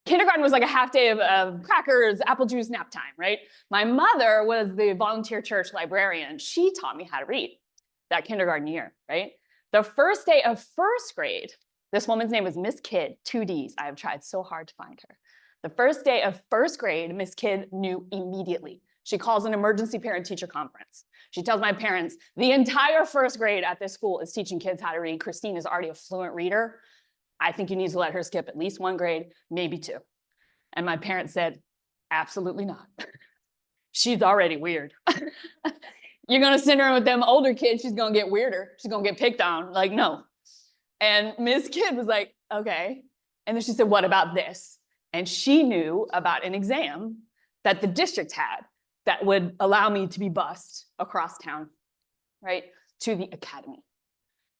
Kindergarten was like a half day of crackers, apple juice, nap time, right? My mother was the volunteer church librarian. She taught me how to read that kindergarten year, right? The first day of first grade, this woman's name was Miss Kidd, 2 Ds. I have tried so hard to find her. The first day of first grade, Miss Kidd knew immediately. She calls an emergency parent-teacher conference. She tells my parents, the entire first grade at this school is teaching kids how to read. Christine is already a fluent reader. I think you need to let her skip at least 1 grade, maybe 2. And my parents said, absolutely not. She's already weird. You're gonna send her with them older kids, she's gonna get weirder. She's gonna get picked on, like, no. And Miss Kidd was like, okay. And then she said, what about this? And she knew about an exam that the district had that would allow me to be bused across town, right, to the academy.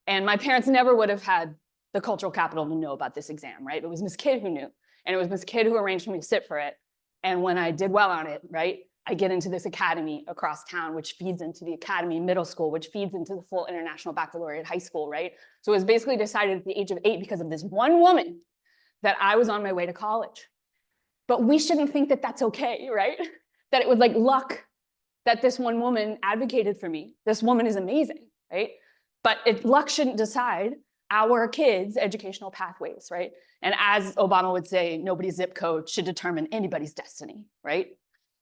And my parents never would have had the cultural capital to know about this exam, right? It was Miss Kidd who knew, and it was Miss Kidd who arranged for me to sit for it. And when I did well on it, right, I get into this academy across town, which feeds into the academy middle school, which feeds into the full international baccalaureate high school, right? So it was basically decided at the age of 8 because of this one woman that I was on my way to college. But we shouldn't think that that's okay, right? That it was like luck that this one woman advocated for me. This woman is amazing, right? But luck shouldn't decide our kids' educational pathways, right? And as Obama would say, nobody's zip code should determine anybody's destiny, right?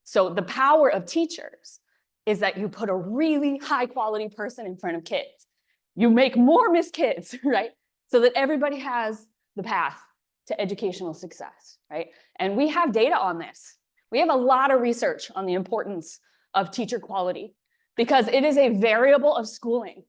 So the power of teachers is that you put a really high quality person in front of kids. You make more Miss Kids, right? So that everybody has the path to educational success, right? And we have data on this. We have a lot of research on the importance of teacher quality because it is a variable of schooling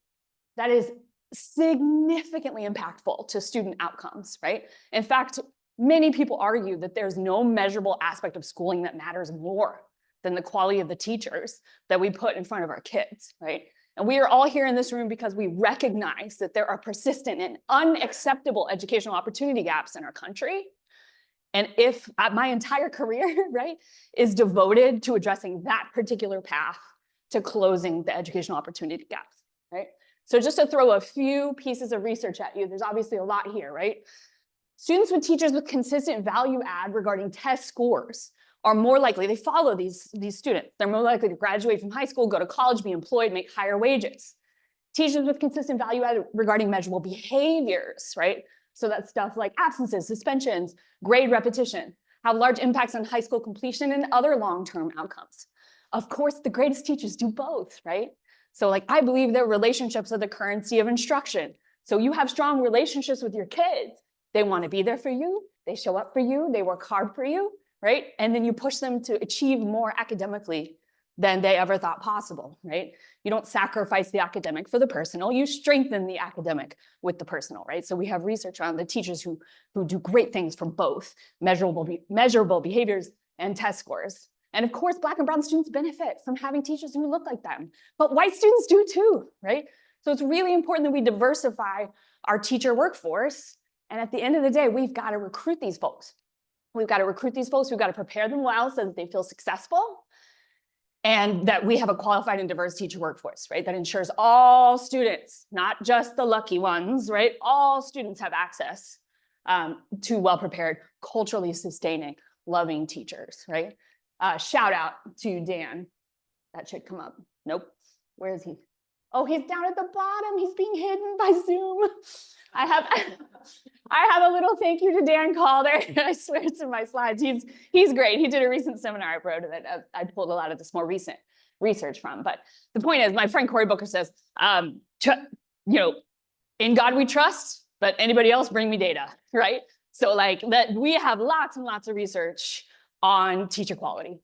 that is significantly impactful to student outcomes, right? In fact, many people argue that there's no measurable aspect of schooling that matters more than the quality of the teachers that we put in front of our kids, right? And we are all here in this room because we recognize that there are persistent and unacceptable educational opportunity gaps in our country. And if my entire career, right, is devoted to addressing that particular path to closing the educational opportunity gaps, right? So just to throw a few pieces of research at you, there's obviously a lot here, right? Students with teachers with consistent value add regarding test scores are more likely, they follow these students. They're more likely to graduate from high school, go to college, be employed, make higher wages. Teachers with consistent value add regarding measurable behaviors, right? So that's stuff like absences, suspensions, grade repetition, have large impacts on high school completion and other long-term outcomes. Of course, the greatest teachers do both, right? So like, I believe that relationships are the currency of instruction. So you have strong relationships with your kids. They want to be there for you. They show up for you. They work hard for you, right? And then you push them to achieve more academically than they ever thought possible, right? You don't sacrifice the academic for the personal. You strengthen the academic with the personal, right? So we have research on the teachers who do great things for both measurable behaviors and test scores. And of course, Black and brown students benefit from having teachers who look like them, but white students do too, right? So it's really important that we diversify our teacher workforce. And at the end of the day, we've got to recruit these folks. We've got to recruit these folks. We've got to prepare them well so that they feel successful and that we have a qualified and diverse teacher workforce, right? That ensures all students, not just the lucky ones, right? All students have access to well-prepared, culturally sustaining, loving teachers, right? Shout out to Dan. That should come up. Nope. Where is he? Oh, he's down at the bottom. He's being hidden by Zoom. I have a little thank you to Dan Calder. I swear it's in my slides. He's great. He did a recent seminar I wrote that I pulled a lot of this more recent research from. But the point is, my friend Cory Booker says, in God we trust, but anybody else bring me data, right? So like that, we have lots and lots of research on teacher quality.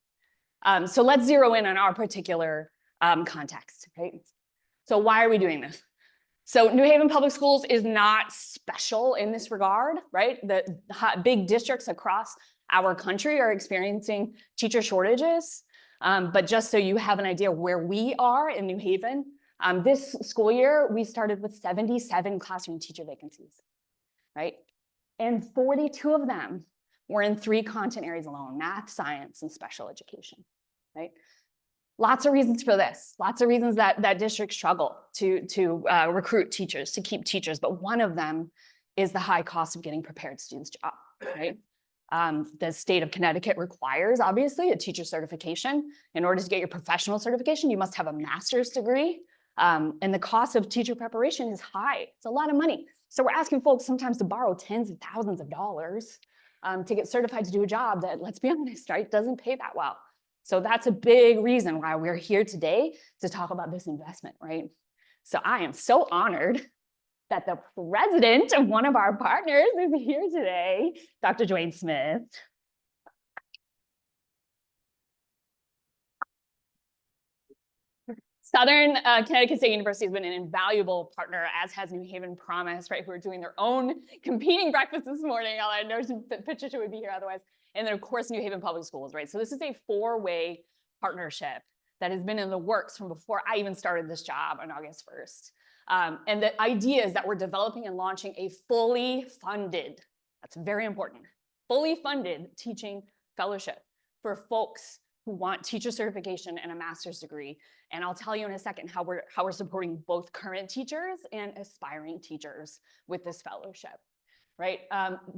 So let's zero in on our particular context, right? So why are we doing this? So New Haven Public Schools is not special in this regard, right? The big districts across our country are experiencing teacher shortages. But just so you have an idea where we are in New Haven, this school year, we started with 77 classroom teacher vacancies, right? And 42 of them were in 3 content areas alone: math, science, and special education, right? Lots of reasons for this. Lots of reasons that districts struggle to recruit teachers, to keep teachers. But one of them is the high cost of getting prepared students right? The state of Connecticut requires, obviously, a teacher certification. In order to get your professional certification, you must have a master's degree. And the cost of teacher preparation is high. It's a lot of money. So we're asking folks sometimes to borrow tens of thousands of dollars to get certified to do a job that, let's be honest, right, doesn't pay that well. So that's a big reason why we're here today to talk about this investment, right? So I am so honored that the president of one of our partners is here today, Dr. Dwayne Smith. Southern Connecticut State University has been an invaluable partner, as has New Haven Promise, right? Who are doing their own competing breakfast this morning. I know Patricia would be here otherwise. And then, of course, New Haven Public Schools, right? So this is a four-way partnership that has been in the works from before I even started this job on August 1st. And the idea is that we're developing and launching a fully funded, that's very important, fully funded teaching fellowship for folks who want teacher certification and a master's degree. And I'll tell you in a second how we're supporting both current teachers and aspiring teachers with this fellowship, right?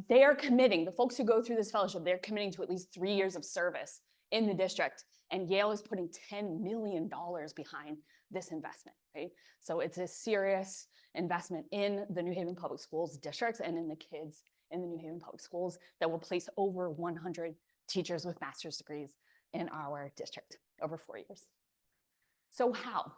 They are committing, the folks who go through this fellowship, they're committing to at least 3 years of service in the district. And Yale is putting $10 million behind this investment, right? So it's a serious investment in the New Haven Public Schools districts and in the kids in the New Haven Public Schools that will place over 100 teachers with master's degrees in our district over 4 years. So how?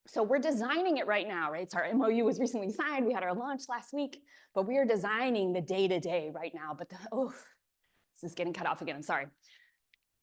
So we're designing it right now, right? So our MOU was recently signed. We had our launch last week, but we are designing the day-to-day right now. But this is getting cut off again, I'm sorry.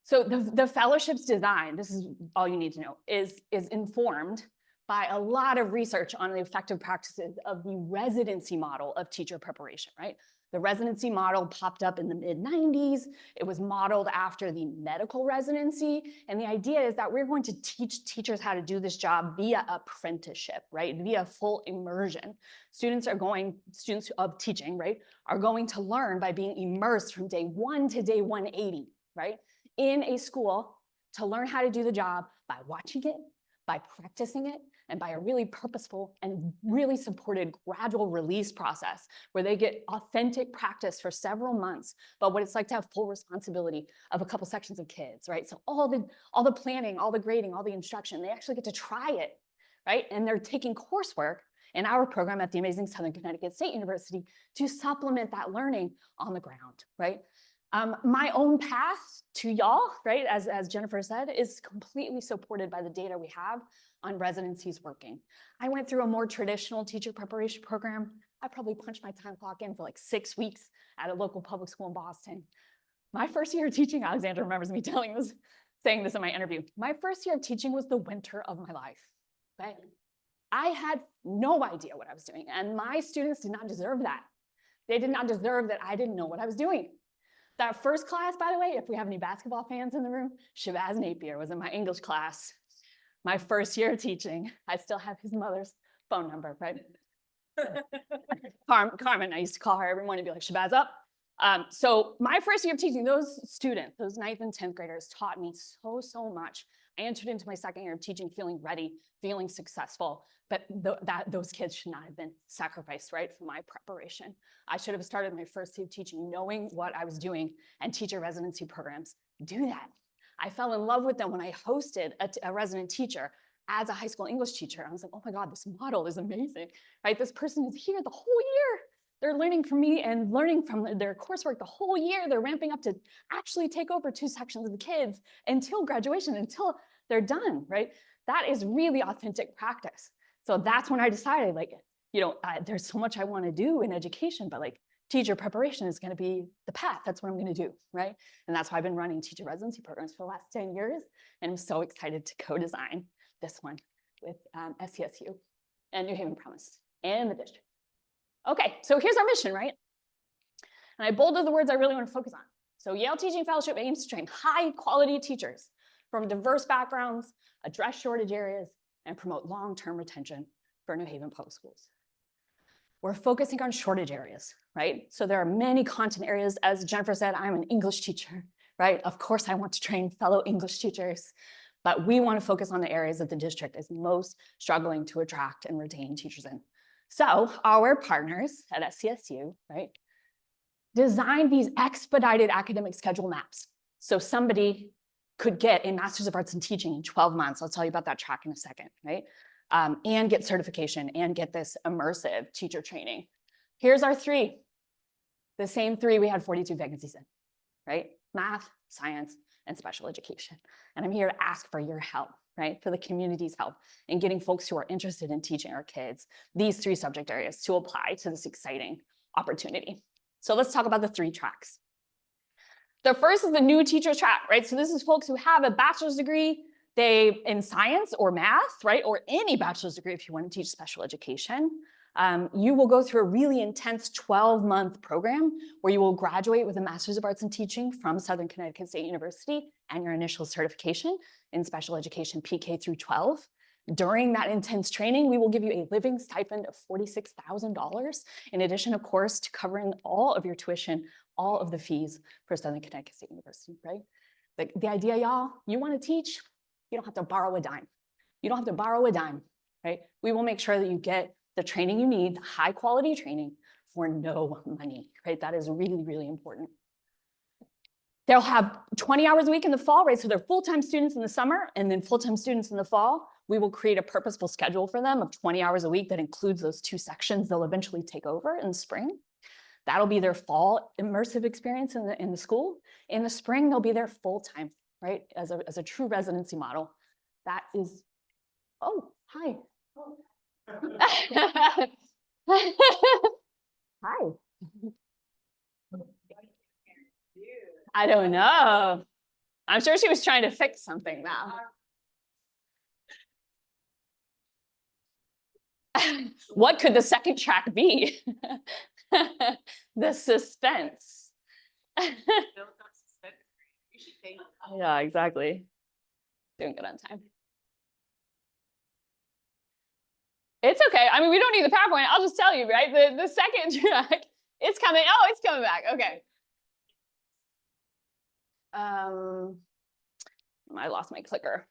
So the fellowship's design, this is all you need to know, is informed by a lot of research on the effective practices of the residency model of teacher preparation, right? The residency model popped up in the mid-90s. It was modeled after the medical residency. And the idea is that we're going to teach teachers how to do this job via apprenticeship, right? Via full immersion. Students of teaching, right, are going to learn by being immersed from day 1 to day 180, right? In a school to learn how to do the job by watching it, by practicing it, and by a really purposeful and really supported gradual release process where they get authentic practice for several months, but what it's like to have full responsibility of a couple sections of kids, right? So all the planning, all the grading, all the instruction, they actually get to try it, right? And they're taking coursework in our program at the amazing Southern Connecticut State University to supplement that learning on the ground, right? My own path to y'all, right, as Jennifer said, is completely supported by the data we have on residencies working. I went through a more traditional teacher preparation program. I probably punched my time clock in for like 6 weeks at a local public school in Boston. My first year of teaching, Alexandra remembers me saying this in my interview. My first year of teaching was the winter of my life. Okay? I had no idea what I was doing, and my students did not deserve that. They did not deserve that I didn't know what I was doing. That first class, by the way, if we have any basketball fans in the room, Shabazz Napier was in my English class. My first year of teaching. I still have his mother's phone number, right? Carmen, I used to call her every morning and be like, Shabazz up. So my first year of teaching, those students, those 9th and 10th graders taught me so much. I entered into my second year of teaching feeling ready, feeling successful, but those kids should not have been sacrificed, right, for my preparation. I should have started my first year of teaching knowing what I was doing, and teacher residency programs do that. I fell in love with them when I hosted a resident teacher as a high school English teacher. I was like, oh my God, this model is amazing, right? This person is here the whole year. They're learning from me and learning from their coursework the whole year. They're ramping up to actually take over 2 sections of the kids until graduation, until they're done, right? That is really authentic practice. So that's when I decided, like, there's so much I want to do in education, but like teacher preparation is going to be the path. That's what I'm going to do, right? And that's why I've been running teacher residency programs for the last 10 years. And I'm so excited to co-design this one with SCSU and New Haven Promise and the district. Okay, so here's our mission, right? And I bolded the words I really want to focus on. So Yale Teaching Fellowship aims to train high quality teachers from diverse backgrounds, address shortage areas, and promote long-term retention for New Haven Public Schools. We're focusing on shortage areas, right? So there are many content areas. As Jennifer said, I'm an English teacher, right? Of course, I want to train fellow English teachers, but we want to focus on the areas that the district is most struggling to attract and retain teachers in. So our partners at SCSU, right, design these expedited academic schedule maps. So somebody could get a Master's of Arts in Teaching in 12 months. I'll tell you about that track in a second, right? And get certification and get this immersive teacher training. Here's our three. The same three we had 42 vacancies in, right? Math, science, and special education. And I'm here to ask for your help, right? For the community's help in getting folks who are interested in teaching our kids these three subject areas to apply to this exciting opportunity. So let's talk about the three tracks. The first is the new teacher track, right? So this is folks who have a bachelor's degree in science or math, right? Or any bachelor's degree if you want to teach special education. You will go through a really intense 12-month program where you will graduate with a Master's of Arts in Teaching from Southern Connecticut State University and your initial certification in special education PK through 12. During that intense training, we will give you a living stipend of $46,000, in addition, of course, to covering all of your tuition, all of the fees for Southern Connecticut State University, right? The idea, y'all, you want to teach, you don't have to borrow a dime. You don't have to borrow a dime, right? We will make sure that you get the training you need, high quality training for no money, right? That is really, really important. They'll have 20 hours a week in the fall, right? So they're full-time students in the summer and then full-time students in the fall. We will create a purposeful schedule for them of 20 hours a week that includes those two sections they'll eventually take over in the spring. That'll be their fall immersive experience in the school. In the spring, they'll be there full-time, right? As a true residency model. That is, oh, hi. Hi. I don't know. I'm sure she was trying to fix something now. What could the second track be? The suspense. Yeah, exactly. Doing good on time. It's okay. I mean, we don't need the PowerPoint. I'll just tell you, right? The second track, it's coming. Oh, it's coming back. Okay. I lost my clicker.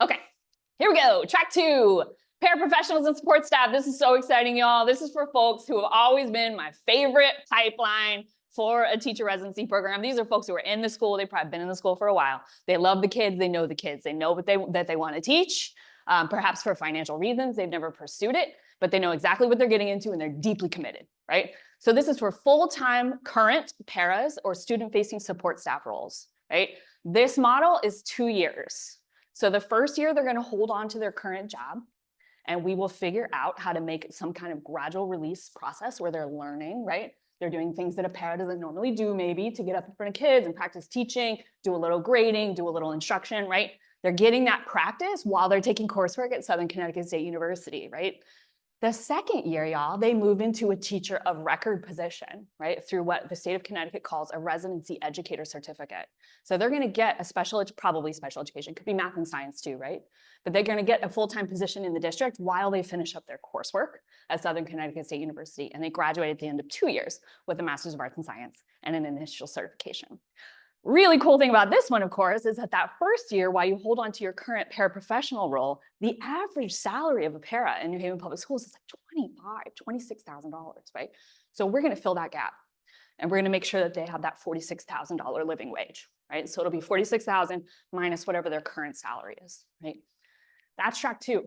Okay, here we go. Track 2, paraprofessionals and support staff. This is so exciting, y'all. This is for folks who have always been my favorite pipeline for a teacher residency program. These are folks who are in the school. They've probably been in the school for a while. They love the kids. They know the kids. They know that they want to teach. Perhaps for financial reasons, they've never pursued it, but they know exactly what they're getting into and they're deeply committed, right? So this is for full-time current paras or student-facing support staff roles, right? This model is 2 years. So the first year, they're going to hold on to their current job, and we will figure out how to make some kind of gradual release process where they're learning, right? They're doing things that a para doesn't normally do, maybe to get up in front of kids and practice teaching, do a little grading, do a little instruction, right? They're getting that practice while they're taking coursework at Southern Connecticut State University, right? The second year, y'all, they move into a teacher of record position, right? Through what the state of Connecticut calls a residency educator certificate. So they're going to get a probably special education, could be math and science too, right? But they're going to get a full-time position in the district while they finish up their coursework at Southern Connecticut State University. And they graduate at the end of 2 years with a Master's of Arts in Science and an initial certification. Really cool thing about this one, of course, is that first year, while you hold on to your current paraprofessional role, the average salary of a para in New Haven Public Schools is like $26,000, right? So we're going to fill that gap, and we're going to make sure that they have that $46,000 living wage, right? So it'll be $46,000 minus whatever their current salary is, right? That's track 2.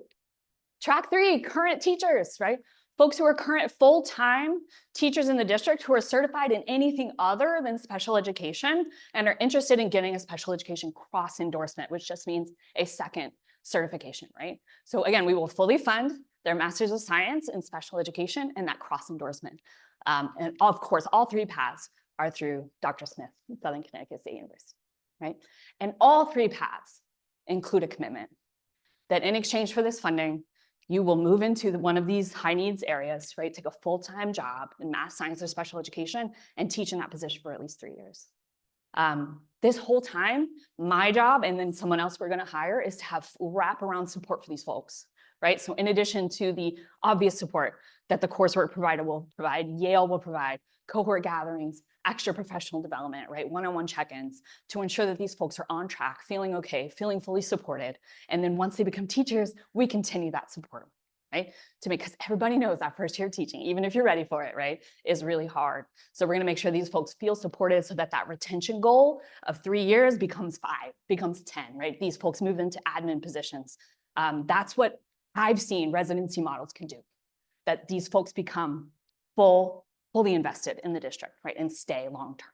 Track 3, current teachers, right? Folks who are current full-time teachers in the district who are certified in anything other than special education and are interested in getting a special education cross endorsement, which just means a second certification, right? So again, we will fully fund their Master's of Science in special education and that cross endorsement. And of course, all 3 paths are through Dr. Smith, Southern Connecticut State University, right? And all 3 paths include a commitment that in exchange for this funding, you will move into one of these high needs areas, right? Take a full-time job in math, science, or special education and teach in that position for at least 3 years. This whole time, my job and then someone else we're gonna hire is to have wraparound support for these folks, right? So in addition to the obvious support that the coursework provider will provide, Yale will provide, cohort gatherings, extra professional development, right? One-on-one check-ins to ensure that these folks are on track, feeling okay, feeling fully supported. And then once they become teachers, we continue that support, right? Because everybody knows that first year of teaching, even if you're ready for it, right, is really hard. So we're gonna make sure these folks feel supported so that that retention goal of 3 years becomes 5, becomes 10, right? These folks move into admin positions. That's what I've seen residency models can do, that these folks become fully invested in the district, right, and stay long-term.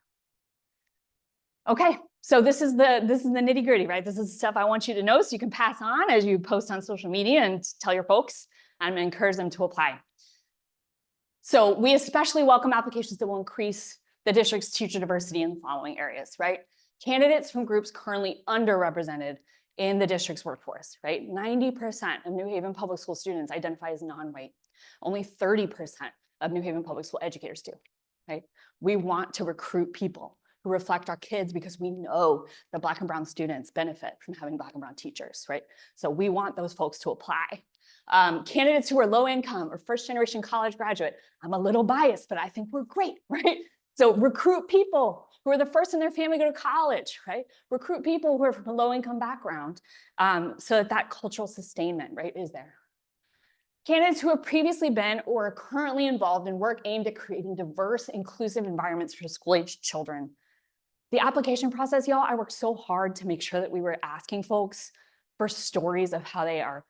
Okay, so this is the nitty-gritty, right? This is stuff I want you to know so you can pass on as you post on social media and tell your folks and encourage them to apply. So we especially welcome applications that will increase the district's teacher diversity in the following areas, right? Candidates from groups currently underrepresented in the district's workforce, right? 90% of New Haven public school students identify as non-white. Only 30% of New Haven public school educators do, right? We want to recruit people who reflect our kids because we know that Black and brown students benefit from having Black and brown teachers, right? So we want those folks to apply. Candidates who are low income or first generation college graduate, I'm a little biased, but I think we're great, right? So recruit people who are the first in their family to go to college, right? Recruit people who are from a low income background so that cultural sustainment, right, is there. Candidates who have previously been or are currently involved in work aimed at creating diverse, inclusive environments for school-aged children. The application process, y'all, I worked so hard to make sure that we were asking folks for stories of how they are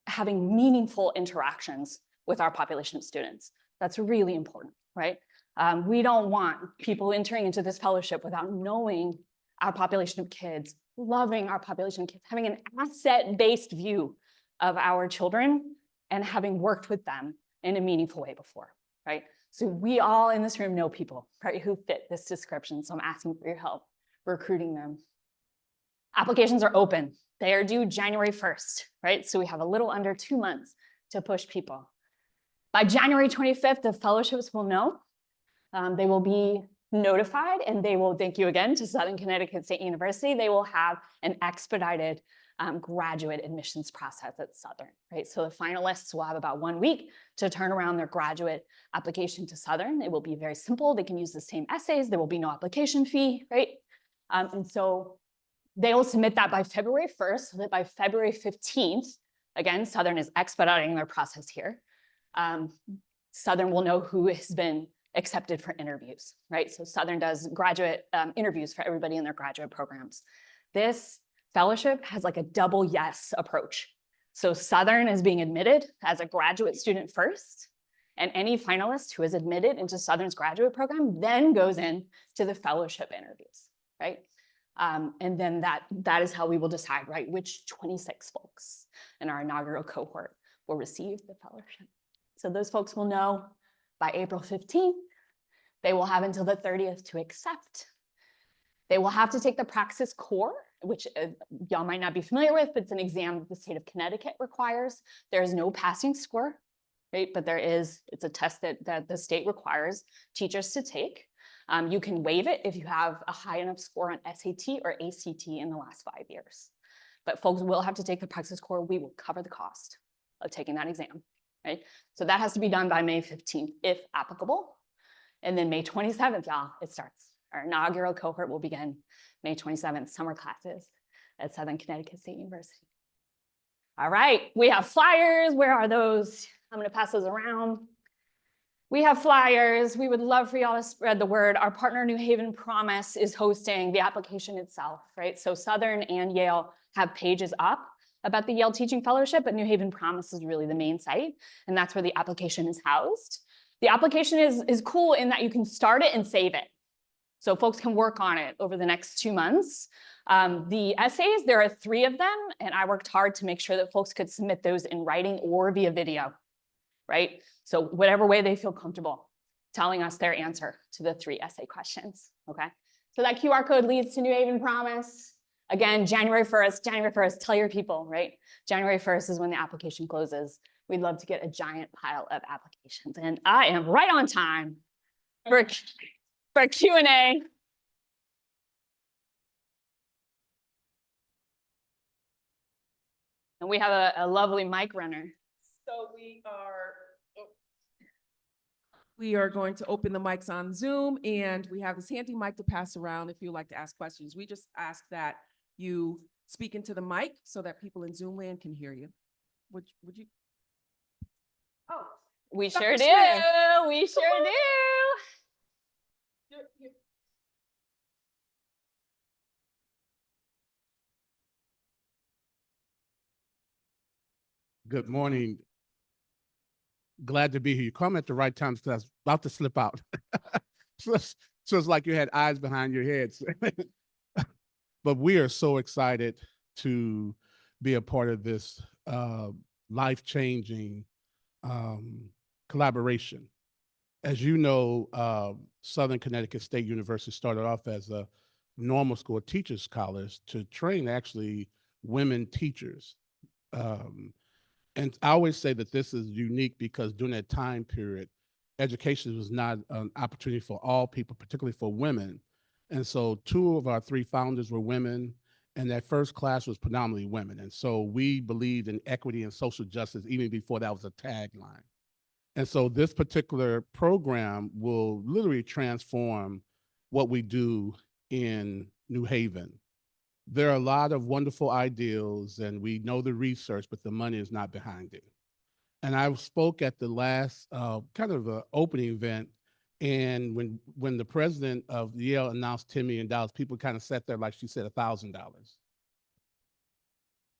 having meaningful interactions with our population of students. That's really important, right? We don't want people entering into this fellowship without knowing our population of kids, loving our population of kids, having an asset-based view of our children and having worked with them in a meaningful way before, right? So we all in this room know people, right, who fit this description. So I'm asking for your help recruiting them. Applications are open. They are due January 1st, right? So we have a little under 2 months to push people. By January 25th, the fellowships will know. They will be notified and they will, thank you again to Southern Connecticut State University, they will have an expedited graduate admissions process at Southern, right? So the finalists will have about 1 week to turn around their graduate application to Southern. It will be very simple. They can use the same essays. There will be no application fee, right? And so they will submit that by February 1st, so that by February 15th, again, Southern is expediting their process here. Southern will know who has been accepted for interviews, right? So Southern does graduate interviews for everybody in their graduate programs. This fellowship has like a double yes approach. So Southern is being admitted as a graduate student first, and any finalist who is admitted into Southern's graduate program then goes in to the fellowship interviews, right? And then that is how we will decide, right, which 26 folks in our inaugural cohort will receive the fellowship. So those folks will know by April 15th. They will have until the 30th to accept. They will have to take the Praxis Core, which y'all might not be familiar with, but it's an exam that the state of Connecticut requires. There is no passing score, right? But it's a test that the state requires teachers to take. You can waive it if you have a high enough score on SAT or ACT in the last 5 years. But folks will have to take the Praxis Core. We will cover the cost of taking that exam, right? So that has to be done by May 15th, if applicable. And then May 27th, y'all, it starts. Our inaugural cohort will begin May 27th, summer classes at Southern Connecticut State University. All right, we have flyers. Where are those? I'm gonna pass those around. We have flyers. We would love for y'all to spread the word. Our partner, New Haven Promise, is hosting the application itself, right? So Southern and Yale have pages up about the Yale Teaching Fellowship, but New Haven Promise is really the main site, and that's where the application is housed. The application is cool in that you can start it and save it. So folks can work on it over the next 2 months. The essays, there are 3 of them, and I worked hard to make sure that folks could submit those in writing or via video, right? So whatever way they feel comfortable telling us their answer to the 3 essay questions, okay? So that QR code leads to New Haven Promise. Again, January 1st, tell your people, right? January 1st is when the application closes. We'd love to get a giant pile of applications. And I am right on time for Q&A. And we have a lovely mic runner. So we are going to open the mics on Zoom, and we have this handy mic to pass around if you'd like to ask questions. We just ask that you speak into the mic so that people in Zoom land can hear you. Would you? We Dr. sure do. Smith. We sure do. Good morning. Glad to be here. You come at the right time because I was about to slip out. So it's like you had eyes behind your heads. But we are so excited to be a part of this life-changing collaboration. As you know, Southern Connecticut State University started off as a normal school teachers college to train actually women teachers. And I always say that this is unique because during that time period, education was not an opportunity for all people, particularly for women. And so 2 of our 3 founders were women, and that first class was predominantly women. And so we believed in equity and social justice even before that was a tagline. And so this particular program will literally transform what we do in New Haven. There are a lot of wonderful ideals and we know the research, but the money is not behind it. And I spoke at the last kind of opening event, and when the president of Yale announced $10 million, people kind of sat there like she said $1,000.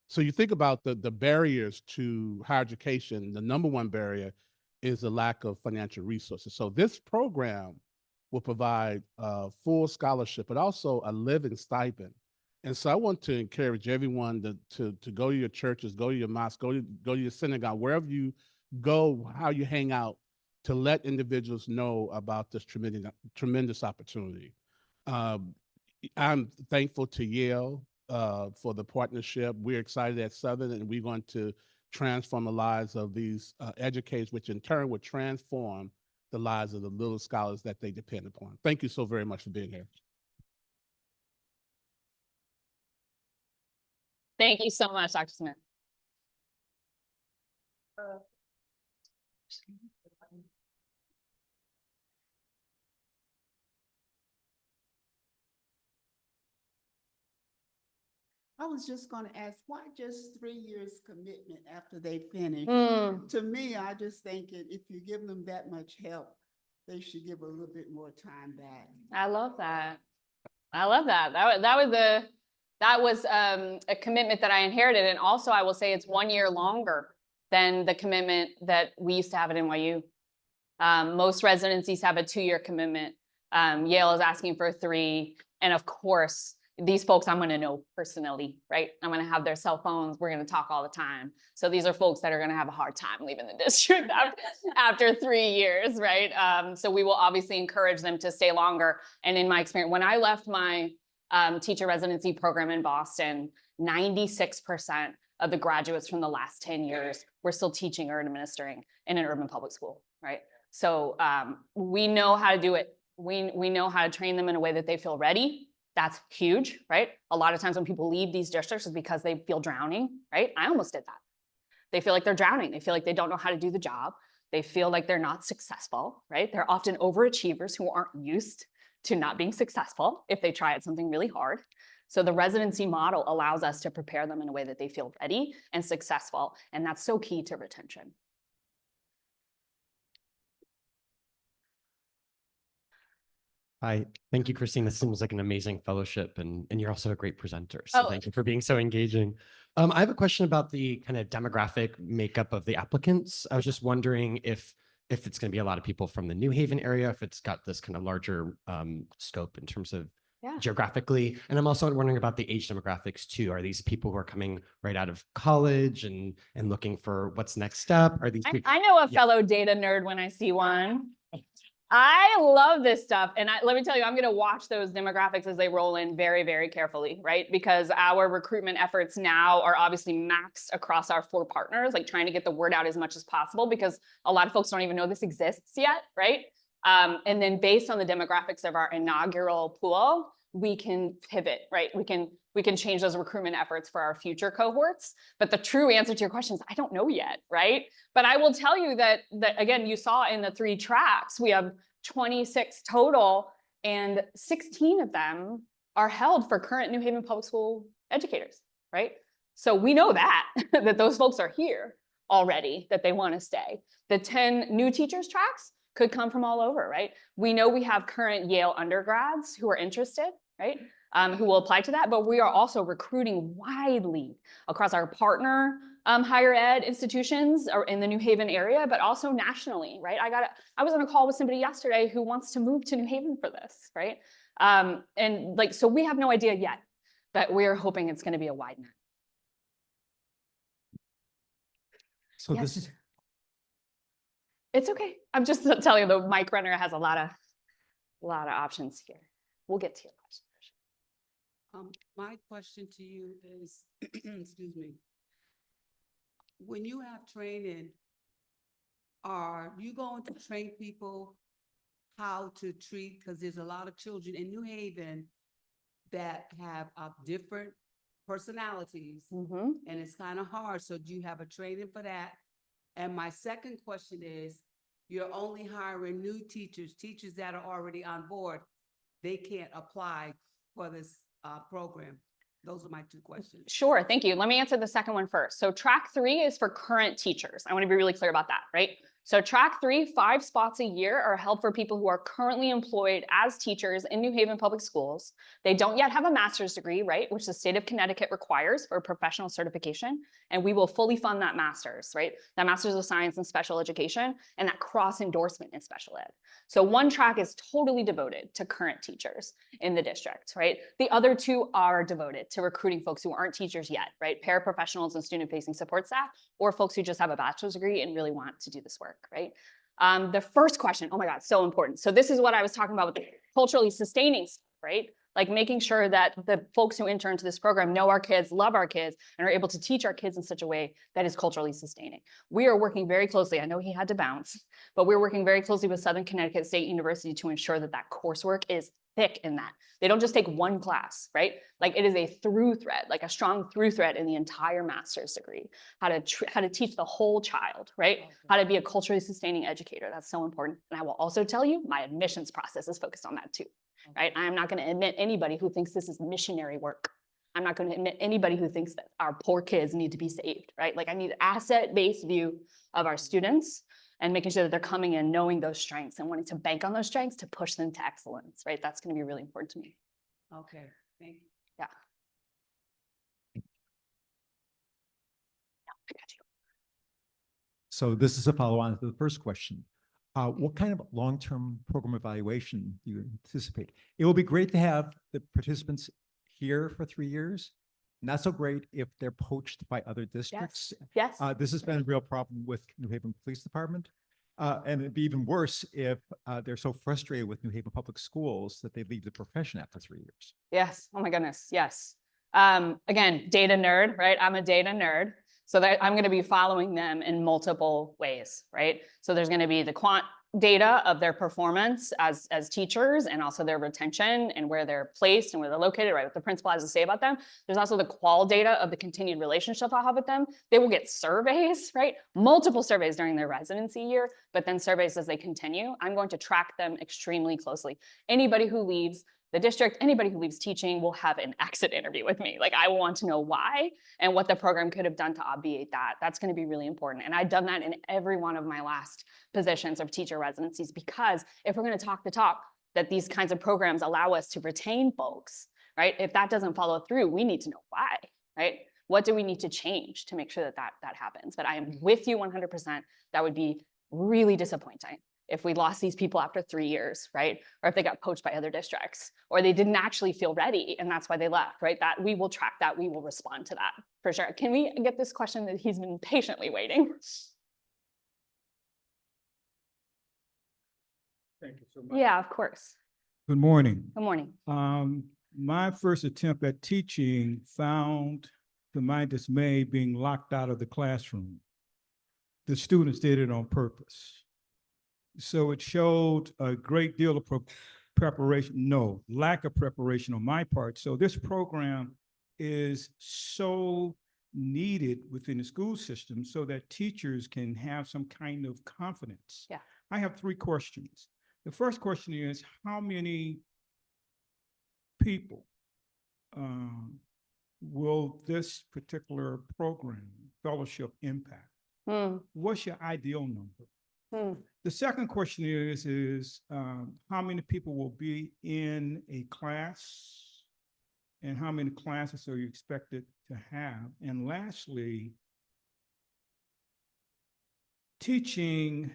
So you think about the barriers to higher education, the number one barrier is the lack of financial resources. So this program will provide full scholarship, but also a living stipend. And so I want to encourage everyone to go to your churches, go to your mosque, go to your synagogue, wherever you go, how you hang out, to let individuals know about this tremendous opportunity. I'm thankful to Yale for the partnership. We're excited at Southern, and we're going to transform the lives of these educators, which in turn would transform the lives of the little scholars that they depend upon. Thank you so very much for being here. Thank you so much, Dr. Smith. I was just going to ask, why just 3 years commitment after they finish? Mm. To me, I just think if you give them that much help, they should give a little bit more time back. I love that. I love that. That was a commitment that I inherited. And also I will say it's 1 year longer than the commitment that we used to have at NYU. Most residencies have a 2-year commitment. Yale is asking for 3. And of course, these folks I'm going to know personally, right? I'm going to have their cell phones. We're going to talk all the time. So these are folks that are going to have a hard time leaving the district after 3 years, right? So we will obviously encourage them to stay longer. And in my experience, when I left my teacher residency program in Boston, 96% of the graduates from the last 10 years were still teaching or administering in an urban public school, right? So we know how to do it. We know how to train them in a way that they feel ready. That's huge, right? A lot of times when people leave these districts is because they feel drowning, right? I almost did that. They feel like they're drowning. They feel like they don't know how to do the job. They feel like they're not successful, right? They're often overachievers who aren't used to not being successful if they try at something really hard. So the residency model allows us to prepare them in a way that they feel ready and successful. And that's so key to retention. Hi, thank you, Christine. This seems like an amazing fellowship, and you're also a great presenter. So thank you for being so engaging. I have a question about the kind of demographic makeup of the applicants. I was just wondering if it's going to be a lot of people from the New Haven area, if it's got this kind of larger scope in terms of geographically. And I'm also wondering about the age demographics too. Are these people who are coming right out of college and looking for what's next step? Are these people? I know a fellow data nerd when I see one. I love this stuff. And let me tell you, I'm going to watch those demographics as they roll in very, very carefully, right? Because our recruitment efforts now are obviously maxed across our 4 partners, like trying to get the word out as much as possible because a lot of folks don't even know this exists yet, right? And then based on the demographics of our inaugural pool, we can pivot, right? We can change those recruitment efforts for our future cohorts. But the true answer to your question is, I don't know yet, right? But I will tell you that again, you saw in the 3 tracks, we have 26 total, and 16 of them are held for current New Haven public school educators, right? So we know that those folks are here. already that they want to stay. The 10 new teachers tracks could come from all over, right? We know we have current Yale undergrads who are interested, right? Who will apply to that, but we are also recruiting widely across our partner higher ed institutions or in the New Haven area, but also nationally, right? I was on a call with somebody yesterday who wants to move to New Haven for this, right? And like, so we have no idea yet, but we're hoping it's going to be a wide net. So Yes. this is, It's okay. I'm just telling you, the mic runner has a lot of options here. We'll get to your question. My question to you is, excuse me, when you have training, are you going to train people how to treat, because there's a lot of children in New Haven that have different personalities, Mm-hmm. and it's kind of hard. So do you have a training for that? And my second question is, you're only hiring new teachers that are already on board. They can't apply for this program. Those are my two questions. Sure, thank you. Let me answer the second one first. So track 3 is for current teachers. I want to be really clear about that, right? So track 3, 5 spots a year are held for people who are currently employed as teachers in New Haven Public Schools. They don't yet have a master's degree, right? Which the state of Connecticut requires for professional certification. And we will fully fund that master's, right? That master's of science in special education and that cross endorsement in special ed. So one track is totally devoted to current teachers in the district, right? The other 2 are devoted to recruiting folks who aren't teachers yet, right? Paraprofessionals and student-facing support staff, or folks who just have a bachelor's degree and really want to do this work, right? The first question, oh my God, so important. So this is what I was talking about with the culturally sustaining stuff, right? Like making sure that the folks who enter into this program know our kids, love our kids, and are able to teach our kids in such a way that is culturally sustaining. We are working very closely. I know he had to bounce, but we're working very closely with Southern Connecticut State University to ensure that that coursework is thick in that. They don't just take one class, right? Like it is a through thread, like a strong through thread in the entire master's degree, how to teach the whole child, right? How to be a culturally sustaining educator. That's so important. And I will also tell you, my admissions process is focused on that too, right? I'm not going to admit anybody who thinks this is missionary work. I'm not going to admit anybody who thinks that our poor kids need to be saved, right? Like I need an asset-based view of our students and making sure that they're coming in knowing those strengths and wanting to bank on those strengths to push them to excellence, right? That's going to be really important to me. Okay, thank you. Yeah. Yeah, I got you. so this is a follow-on to the first question. What kind of long-term program evaluation do you anticipate? It will be great to have the participants here for 3 years. Not so great if they're poached by other districts. Yes. This has been a real problem with New Haven Police Department. And it'd be even worse if they're so frustrated with New Haven Public Schools that they leave the profession after 3 years. Yes. Oh my goodness. Yes. Again, data nerd, right? I'm a data nerd. So that I'm going to be following them in multiple ways, right? So there's going to be the quant data of their performance as teachers and also their retention and where they're placed and where they're located, right? What the principal has to say about them. There's also the qual data of the continued relationship I'll have with them. They will get surveys, right? Multiple surveys during their residency year, but then surveys as they continue. I'm going to track them extremely closely. Anybody who leaves the district, anybody who leaves teaching will have an exit interview with me. Like I want to know why and what the program could have done to obviate that. That's going to be really important. And I've done that in every one of my last positions of teacher residencies, because if we're going to talk the talk that these kinds of programs allow us to retain folks, right? If that doesn't follow through, we need to know why, right? What do we need to change to make sure that that happens? But I am with you 100%. That would be really disappointing if we lost these people after 3 years, right? Or if they got poached by other districts, or they didn't actually feel ready and that's why they left, right? That we will track that, we will respond to that for sure. Can we get this question that he's been patiently waiting? Thank you so much. Yeah, of course. Good morning. Good morning. My first attempt at teaching found, to my dismay, being locked out of the classroom. The students did it on purpose. So it showed a great deal of preparation, lack of preparation on my part. So this program is so needed within the school system so that teachers can have some kind of confidence. Yeah. I have 3 questions. The first question is, how many people will this particular program, fellowship, impact? Hmm. What's your ideal number? Hmm. The second question is how many people will be in a class and how many classes are you expected to have? And lastly, teaching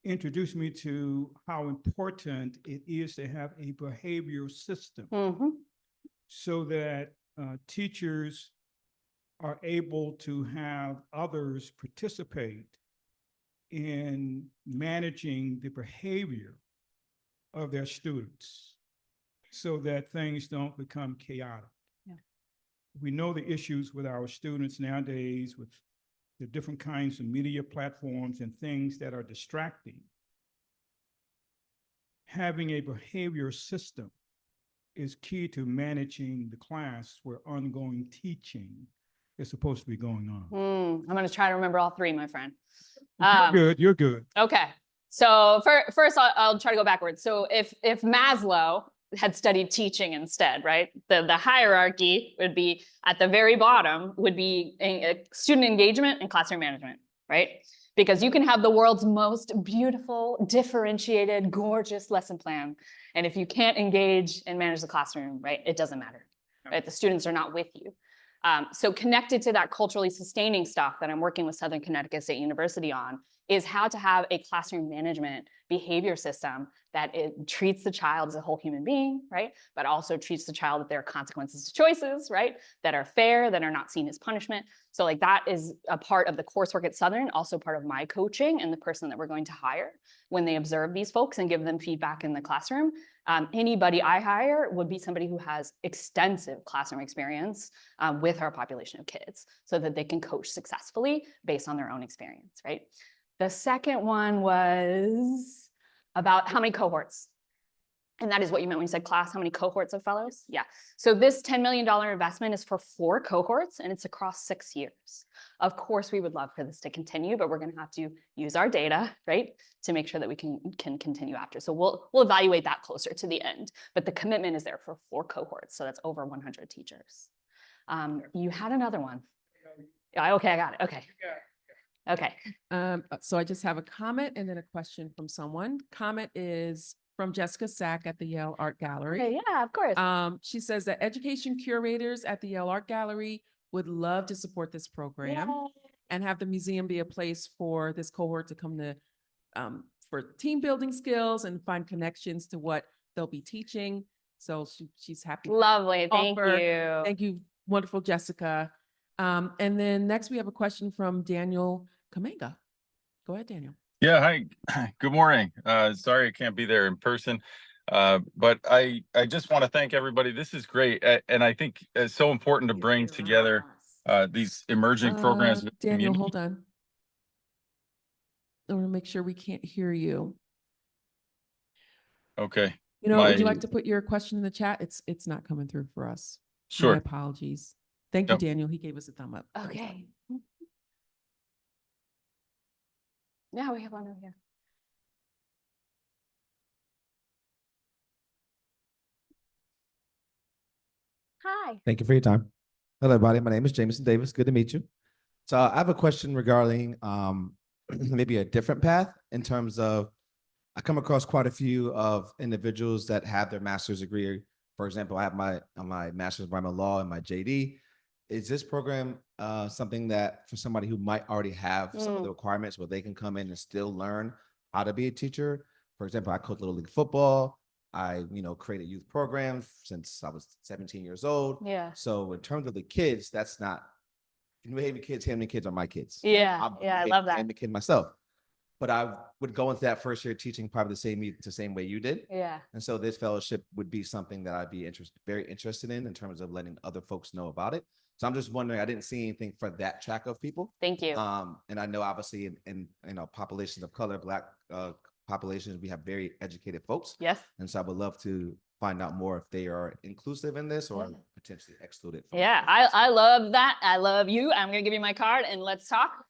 introduced me to how important it is to have a behavioral system Mhm. so that teachers are able to have others participate in managing the behavior of their students so that things don't become chaotic. Yeah. We know the issues with our students nowadays with the different kinds of media platforms and things that are distracting. Having a behavior system is key to managing the class where ongoing teaching is supposed to be going on. I'm going to try to remember all three, my friend. You're good. Okay. So first, I'll try to go backwards. So if Maslow had studied teaching instead, right? The hierarchy would be at the very bottom would be student engagement and classroom management, right? Because you can have the world's most beautiful, differentiated, gorgeous lesson plan. And if you can't engage and manage the classroom, right, it doesn't matter, right? The students are not with you. So connected to that culturally sustaining stuff that I'm working with Southern Connecticut State University on is how to have a classroom management behavior system that it treats the child as a whole human being, right? But also treats the child that there are consequences to choices, right? That are fair, that are not seen as punishment. So like that is a part of the coursework at Southern, also part of my coaching and the person that we're going to hire when they observe these folks and give them feedback in the classroom. Anybody I hire would be somebody who has extensive classroom experience with our population of kids so that they can coach successfully based on their own experience, right? The second one was about how many cohorts. And that is what you meant when you said class, how many cohorts of fellows? Yeah. So this $10 million investment is for 4 cohorts and it's across 6 years. Of course, we would love for this to continue, but we're going to have to use our data, right, to make sure that we can continue after. So we'll evaluate that closer to the end. But the commitment is there for 4 cohorts. So that's over 100 teachers. You had another one. Yeah, okay, I got it. Okay. Okay. So I just have a comment and then a question from someone. Comment is from Jessica Sack at the Yale Art Gallery. Okay, yeah, of course. She says that education curators at the Yale Art Gallery would love to support this program and have the museum be a place for this cohort to come to for team building skills and find connections to what they'll be teaching. So she's happy. Lovely. Thank Offer. you. Thank you. Wonderful, Jessica. And then next we have a question from Daniel Kamenga. Go ahead, Daniel. Yeah, hi. Good morning. Sorry I can't be there in person, but I just want to thank everybody. This is great, and I think it's so important to bring together these emerging programs. Daniel, hold on. I want to make sure we can't hear you. Okay. You know, would you like to put your question in the chat? It's not coming through for us. Sure. My apologies. Thank you, Daniel. He gave us a thumb up. Okay. Yeah, we have one over here. Hi. Thank you for your time. Hello, everybody. My name is Jameson Davis. Good to meet you. So I have a question regarding maybe a different path in terms of I come across quite a few of individuals that have their master's degree. For example, I have my master's in environmental law and my JD. Is this program something that for somebody who might already have some of the requirements where they can come in and still learn how to be a teacher? For example, I coach Little League football. I, created youth programs since I was 17 years old. Yeah. So in terms of the kids, that's not, behaving kids, handling kids are my kids. Yeah. I love that. I'm a kid myself. But I would go into that first year teaching probably the same way you did. Yeah. And so this fellowship would be something that I'd be very interested in terms of letting other folks know about it. So I'm just wondering, I didn't see anything for that track of people. Thank you. And I know obviously in populations of color, Black populations, we have very educated folks. Yes. And so I would love to find out more if they are inclusive in this or potentially excluded. Yeah, I love that. I love you. I'm going to give you my card and let's talk.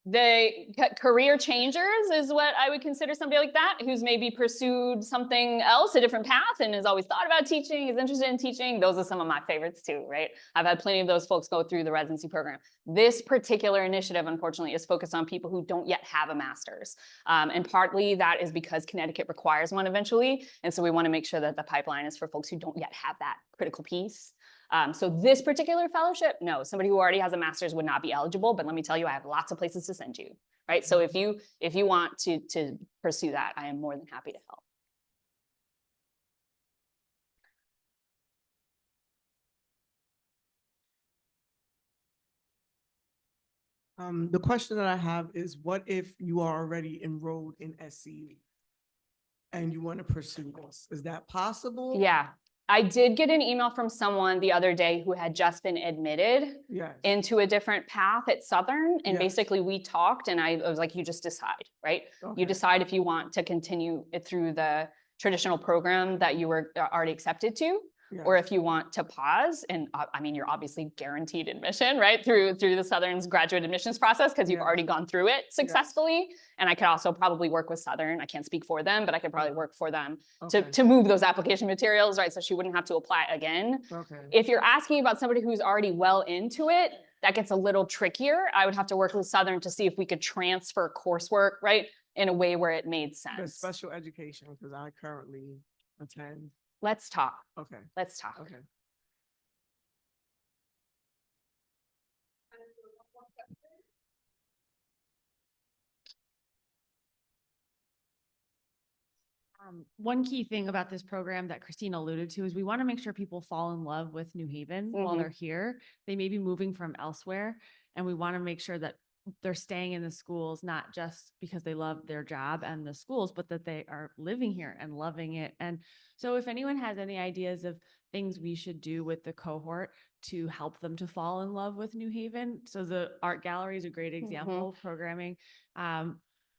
career changers is what I would consider somebody like that, who's maybe pursued something else, a different path, and has always thought about teaching, is interested in teaching. Those are some of my favorites too, right? I've had plenty of those folks go through the residency program. This particular initiative, unfortunately, is focused on people who don't yet have a master's. And partly that is because Connecticut requires one eventually. And so we want to make sure that the pipeline is for folks who don't yet have that critical piece. So this particular fellowship, no, somebody who already has a master's would not be eligible, but let me tell you, I have lots of places to send you, right? So if you want to pursue that, I am more than happy to help. The question that I have is, what if you are already enrolled in SCU and you want to pursue this? Is that possible? Yeah. I did get an email from someone the other day who had just been admitted Yes. into a different path at Southern. And Yes. basically we talked and I was like, you just decide, right? Okay. You decide if you want to continue it through the traditional program that you were already accepted to, or Yes. if you want to pause. And I mean, you're obviously guaranteed admission, right? Through the Southern's graduate admissions process, because you've Yes. already gone through it successfully. And I could also probably work with Southern. I can't speak for them, but I could probably work for them Okay. to move those application materials, right? So she wouldn't have to apply again. Okay. If you're asking about somebody who's already well into it, that gets a little trickier. I would have to work with Southern to see if we could transfer coursework, right? In a way where it made The sense. special education, because I currently attend. Let's talk. Okay. Let's talk. Okay. One key thing about this program that Christine alluded to is we want to make sure people fall in love with New Haven while they're here. They may be moving from elsewhere, and we want to make sure that they're staying in the schools, not just because they love their job and the schools, but that they are living here and loving it. And so if anyone has any ideas of things we should do with the cohort to help them to fall in love with New Haven. So the art gallery is a great example of programming.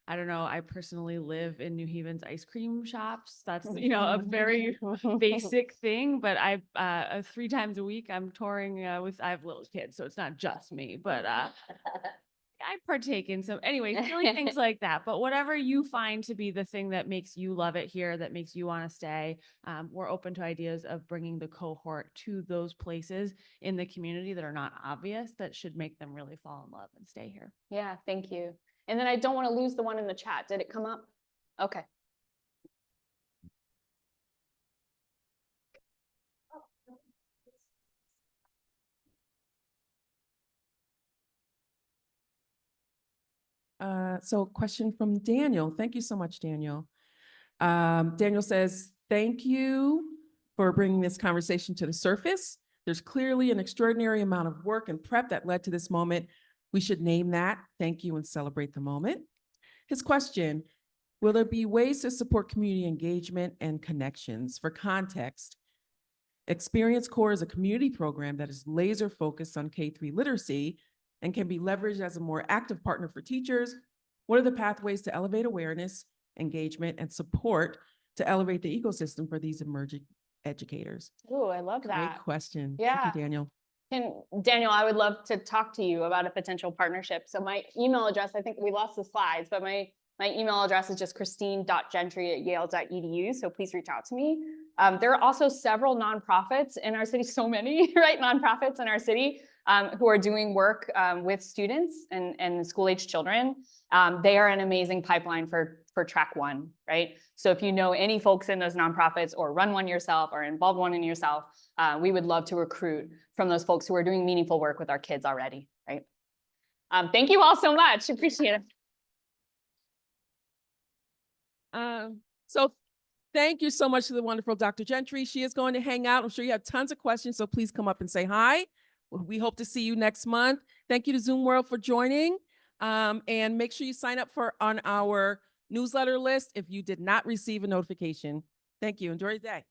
I don't know, I personally live in New Haven's ice cream shops. That's, you know, a very basic thing, but I 3 times a week I'm touring I have little kids, so it's not just me, but I partake in some, anyway, silly things like that. But whatever you find to be the thing that makes you love it here, that makes you want to stay, we're open to ideas of bringing the cohort to those places in the community that are not obvious, that should make them really fall in love and stay here. Yeah, thank you. And then I don't want to lose the one in the chat. Did it come up? Okay. So question from Daniel. Thank you so much, Daniel. Daniel says, thank you for bringing this conversation to the surface. There's clearly an extraordinary amount of work and prep that led to this moment. We should name that. Thank you and celebrate the moment. His question, will there be ways to support community engagement and connections? For context, Experience Corps is a community program that is laser focused on K-3 literacy and can be leveraged as a more active partner for teachers. What are the pathways to elevate awareness, engagement, and support to elevate the ecosystem for these emerging educators? Oh, I love that. Great question. Yeah. Thank you, Daniel. And Daniel, I would love to talk to you about a potential partnership. So my email address, I think we lost the slides, but my email address is just christine.gentry@yale.edu. So please reach out to me. There are also several nonprofits in our city, so many, right? Nonprofits in our city who are doing work with students and school-age children. They are an amazing pipeline for track one, right? So if you know any folks in those nonprofits or run one yourself or involve one in yourself, we would love to recruit from those folks who are doing meaningful work with our kids already, right? Thank you all so much. Appreciate it. So thank you so much to the wonderful Dr. Gentry. She is going to hang out. I'm sure you have tons of questions, so please come up and say hi. We hope to see you next month. Thank you to Zoom World for joining. And make sure you sign up on our newsletter list if you did not receive a notification. Thank you. Enjoy your day.